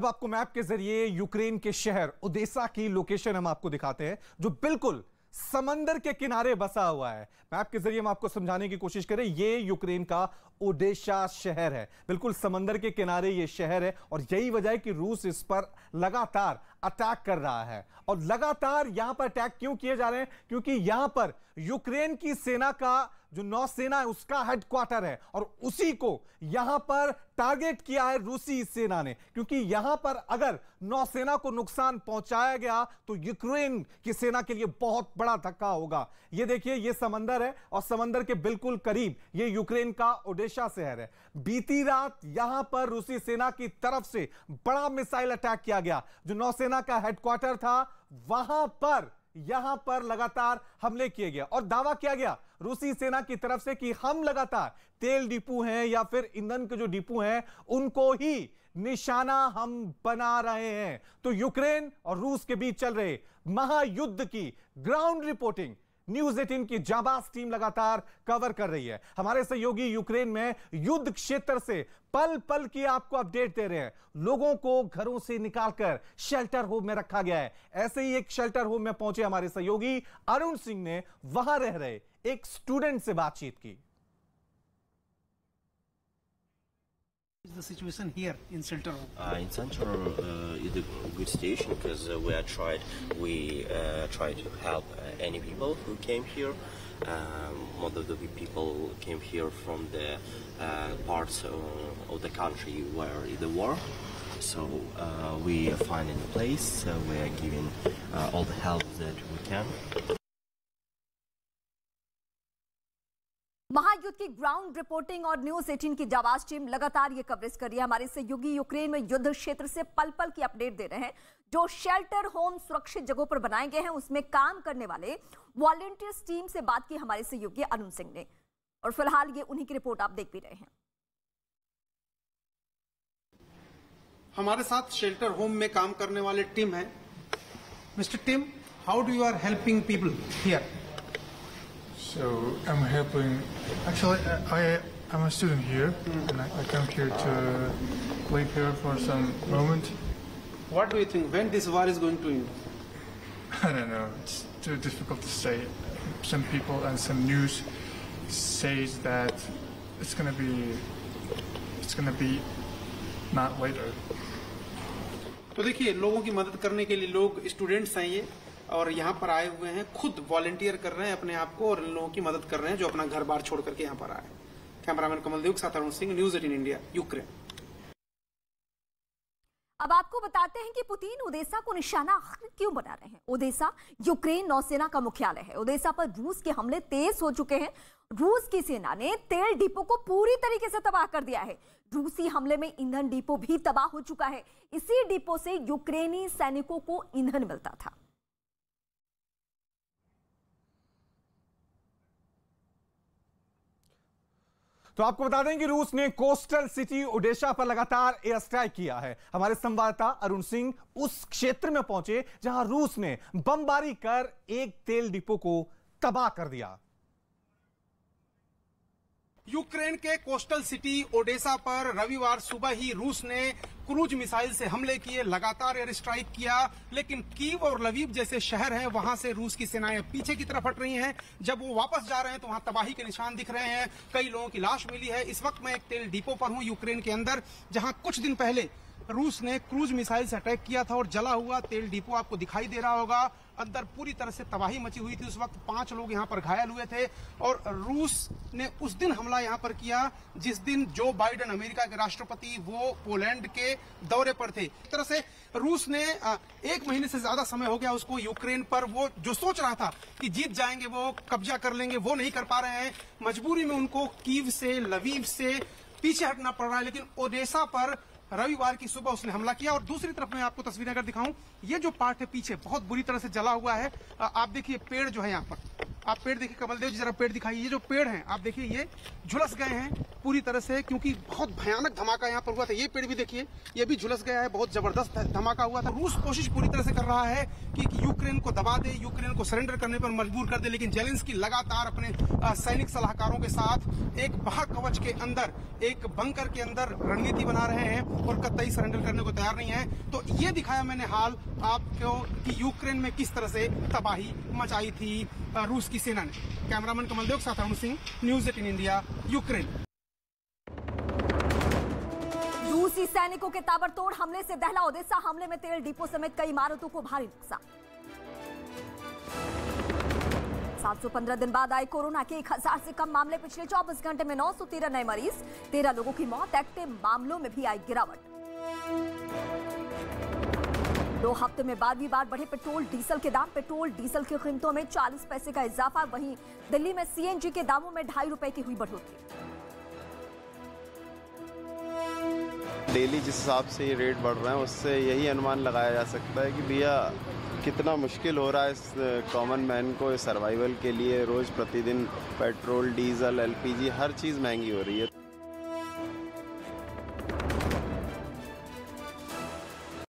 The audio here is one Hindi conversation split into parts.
अब आपको मैप के जरिए यूक्रेन के शहर ओडेसा की लोकेशन हम आपको दिखाते हैं, जो बिल्कुल समंदर के किनारे बसा हुआ है। मैप के जरिए हम आपको समझाने की कोशिश करें, यह यूक्रेन का ओडेसा शहर है, बिल्कुल समंदर के किनारे यह शहर है। और यही वजह है कि रूस इस पर लगातार अटैक कर रहा है। और लगातार यहां पर अटैक क्यों किए जा रहे हैं? क्योंकि यहां पर यूक्रेन की सेना का जो नौसेना है उसका हेडक्वार्टर है, और उसी को यहां पर टारगेट किया है रूसी सेना ने। क्योंकि यहां पर अगर नौसेना को नुकसान पहुंचाया गया तो यूक्रेन की सेना के लिए बहुत बड़ा धक्का होगा। यह देखिए, यह समंदर है और समंदर के बिल्कुल करीब यह यूक्रेन का ओडेसा शहर है। बीती रात यहां पर रूसी सेना की तरफ से बड़ा मिसाइल अटैक किया गया। जो नौसेना का हेडक्वार्टर था यहां पर लगातार हमले किए गए और दावा किया गया रूसी सेना की तरफ से कि हम लगातार तेल डिपो हैं या फिर ईंधन के जो डिपो हैं उनको ही निशाना हम बना रहे हैं। तो यूक्रेन और रूस के बीच चल रहे महायुद्ध की ग्राउंड रिपोर्टिंग न्यूज़ 18 की जाबाज टीम लगातार कवर कर रही है। हमारे सहयोगी यूक्रेन में युद्ध क्षेत्र से पल पल की आपको अपडेट दे रहे हैं। लोगों को घरों से निकालकर शेल्टर होम में रखा गया है। ऐसे ही एक शेल्टर होम में पहुंचे हमारे सहयोगी अरुण सिंह ने वहां रह रहे एक स्टूडेंट से बातचीत की। The situation here in Center Home? In Center is a good station because we try to help any people who came here. Most of the people came here from the parts of the country where is the war. So we find a place. We are giving all the help that we can. महायुद्ध की ग्राउंड रिपोर्टिंग और न्यूज़ 18 की जाबाज टीम लगातार ये कवरेज कर रही है। हमारे सहयोगी यूक्रेन में युद्ध क्षेत्र से पल पल की अपडेट दे रहे हैं। जो शेल्टर होम सुरक्षित जगहों पर बनाए गए हैं उसमें काम करने वाले वॉलंटियर्स टीम से बात की हमारे सहयोगी अरुण सिंह ने, और फिलहाल ये उन्हीं की रिपोर्ट आप देख भी रहे हैं। हमारे साथ शेल्टर होम में काम करने वाले टिम है। Mister Tim, how do you are helping people here? So I'm helping. Actually, I'm a student here, and I come here to live here for some moment. What do you think? When this war is going to end? I don't know. It's too difficult to say. Some people and some news says that it's gonna be not later. तो देखिए, लोगों की मदद करने के लिए लोग स्टूडेंट्स हैं ये, और यहाँ पर आए हुए हैं, खुद वॉलंटियर कर रहे हैं अपने आप को और इन लोगों की मदद कर रहे हैं जो अपना घर बार छोड़ करके यहाँ पर आए। कैमरामैन कमल देव के साथ Arun Singh, news 18 India, Ukraine. अब आपको बताते हैं कि पुतिन ओडेसा को निशाना आखिर क्यों बना रहे हैं। ओडेसा यूक्रेन नौसेना का मुख्यालय है। ओडेसा पर रूस के हमले तेज हो चुके हैं। रूस की सेना ने तेल डिपो को पूरी तरीके से तबाह कर दिया है। रूसी हमले में ईंधन डिपो भी तबाह हो चुका है। इसी डिपो से यूक्रेनी सैनिकों को ईंधन मिलता था। तो आपको बता दें कि रूस ने कोस्टल सिटी ओडेसा पर लगातार एयर स्ट्राइक किया है। हमारे संवाददाता अरुण सिंह उस क्षेत्र में पहुंचे जहां रूस ने बमबारी कर एक तेल डिपो को तबाह कर दिया। यूक्रेन के कोस्टल सिटी ओडेसा पर रविवार सुबह ही रूस ने क्रूज मिसाइल से हमले किए, लगातार एयर स्ट्राइक किया। लेकिन कीव और लवीव जैसे शहर हैं, वहां से रूस की सेनाएं पीछे की तरफ हट रही हैं। जब वो वापस जा रहे हैं तो वहां तबाही के निशान दिख रहे हैं। कई लोगों की लाश मिली है। इस वक्त मैं एक तेल डिपो पर हूं यूक्रेन के अंदर, जहां कुछ दिन पहले रूस ने क्रूज मिसाइल से अटैक किया था और जला हुआ तेल डिपो आपको दिखाई दे रहा होगा। अंदर पूरी तरह से तबाही मची हुई थी। उस वक्त 5 लोग यहाँ पर घायल हुए थे और रूस ने उस दिन हमला यहाँ पर किया जिस दिन जो बाइडेन, अमेरिका के राष्ट्रपति, वो पोलैंड के दौरे पर थे। एक तरह से रूस ने 1 महीने से ज्यादा समय हो गया उसको यूक्रेन पर, वो जो सोच रहा था कि जीत जाएंगे, वो कब्जा कर लेंगे, वो नहीं कर पा रहे हैं। मजबूरी में उनको कीव से, लवीव से पीछे हटना पड़ रहा है। लेकिन ओडेसा पर रविवार की सुबह उसने हमला किया। और दूसरी तरफ मैं आपको तस्वीरें अगर दिखाऊं, ये जो पार्ट है पीछे बहुत बुरी तरह से जला हुआ है। आप देखिए पेड़ जो है यहाँ पर, आप पेड़ देखिए, कमलदेव जी जरा पेड़ दिखाइए। ये जो पेड़ हैं आप देखिए ये झुलस गए हैं पूरी तरह से, क्योंकि बहुत भयानक धमाका यहाँ पर हुआ था। ये पेड़ भी देखिए ये भी झुलस गया है, बहुत जबरदस्त धमाका हुआ था। रूस कोशिश पूरी तरह से कर रहा है कि यूक्रेन को दबा दे, यूक्रेन को सरेंडर करने पर मजबूर कर दे, लेकिन जेलेंस्की लगातार अपने सैनिक सलाहकारों के साथ एक महाकवच के अंदर, एक बंकर के अंदर रणनीति बना रहे हैं और कतई सरेंडर करने को तैयार नहीं है। तो ये दिखाया मैंने हाल आपको कि यूक्रेन में किस तरह से तबाही मचाई थी रूस की सेना ने। कैमरामैन कमलदेव के साथ Arun Singh, news 18 India, Ukraine. रूसी सैनिकों के ताबड़तोड़ हमले से दहला ओडेसा। हमले में तेल डिपो समेत कई इमारतों को भारी नुकसान। 715 दिन बाद आए कोरोना के 1000 से कम मामले। पिछले 24 घंटे में 913 नए मरीज, 13 लोगों की मौत। एक्टिव मामलों में भी आई गिरावट। 2 हफ्ते में 12वीं बार बढ़े पेट्रोल डीजल के दाम। पेट्रोल डीजल की कीमतों में 40 पैसे का इजाफा। वहीं दिल्ली में सीएनजी के दामों में 2.5 रुपए की हुई बढ़ोतरी। डेली जिस हिसाब से ये रेट बढ़ रहे हैं उससे यही अनुमान लगाया जा सकता है कि भैया कितना मुश्किल हो रहा है इस कॉमन मैन को सर्वाइवल के लिए। रोज प्रतिदिन पेट्रोल, डीजल, एलपीजी हर चीज़ महंगी हो रही है।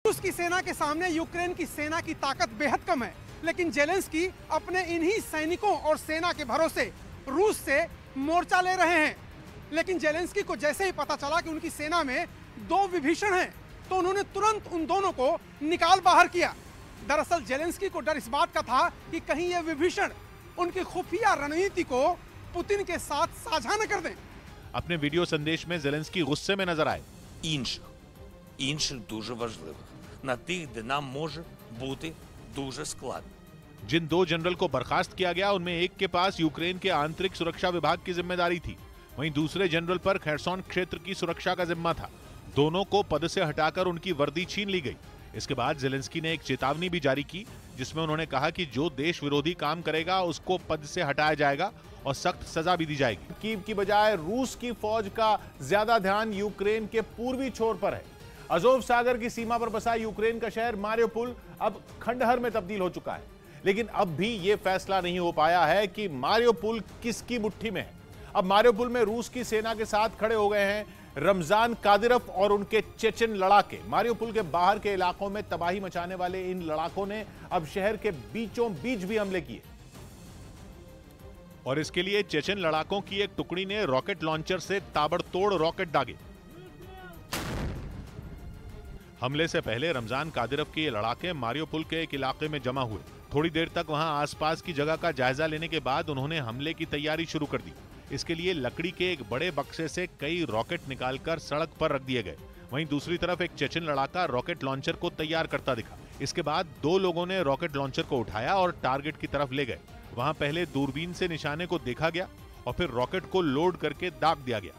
रूस की सेना के सामने यूक्रेन की सेना की ताकत बेहद कम है, लेकिन जेलेंस्की अपने इन्हीं सैनिकों और सेना के भरोसे रूस से मोर्चा ले रहे हैं। लेकिन जेलेंस्की को जैसे ही पता चला कि उनकी सेना में 2 विभीषण हैं, तो उन्होंने तुरंत उन दोनों को निकाल बाहर किया। दरअसल जेलेंस्की को डर इस बात का था कि कहीं ये विभीषण उनकी खुफिया रणनीति को पुतिन के साथ साझा न कर दें। अपने वीडियो संदेश में जेलेंस्की गुस्से में नजर आए। інших дуже важливих, на тих, де нам може бути дуже складно। जिन 2 जनरल को बर्खास्त किया गया उनमें एक के पास यूक्रेन के आंतरिक सुरक्षा विभाग की जिम्मेदारी थी, वहीं दूसरे जनरल पर खेरसोन क्षेत्र की सुरक्षा का जिम्मा था। दोनों को पद से हटाकर उनकी वर्दी छीन ली गई। इसके बाद जेलेंस्की ने एक चेतावनी भी जारी की, जिसमें उन्होंने कहा कि जो देश विरोधी काम करेगा उसको पद से हटाया जाएगा और सख्त सजा भी दी जाएगी। कीव की बजाय रूस की फौज का ज्यादा ध्यान यूक्रेन के पूर्वी छोर पर है। अजोव सागर की सीमा पर बसा यूक्रेन का शहर मारियोपोल अब खंडहर में तब्दील हो चुका है, लेकिन अब भी यह फैसला नहीं हो पाया है कि मारियोपोल किसकी मुट्ठी में है। अब मारियोपोल में रूस की सेना के साथ खड़े हो गए हैं रमजान कादिरोव और उनके चेचन लड़ाके। मारियोपोल के बाहर के इलाकों में तबाही मचाने वाले इन लड़ाकों ने अब शहर के बीचों बीच भी हमले किए, और इसके लिए चेचन लड़ाकों की एक टुकड़ी ने रॉकेट लॉन्चर से ताबड़तोड़ रॉकेट दागे। हमले से पहले रमजान कादिरोव के ये लड़ाके मारियोपोल के एक इलाके में जमा हुए। थोड़ी देर तक वहां आसपास की जगह का जायजा लेने के बाद उन्होंने हमले की तैयारी शुरू कर दी। इसके लिए लकड़ी के एक बड़े बक्से से कई रॉकेट निकालकर सड़क पर रख दिए गए। वहीं दूसरी तरफ एक चेचन लड़ाका रॉकेट लॉन्चर को तैयार करता दिखा। इसके बाद 2 लोगों ने रॉकेट लॉन्चर को उठाया और टारगेट की तरफ ले गए। वहां पहले दूरबीन से निशाने को देखा गया और फिर रॉकेट को लोड करके दाग दिया गया।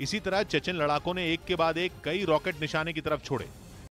इसी तरह चेचन लड़ाकों ने एक के बाद एक कई रॉकेट निशाने की तरफ छोड़े।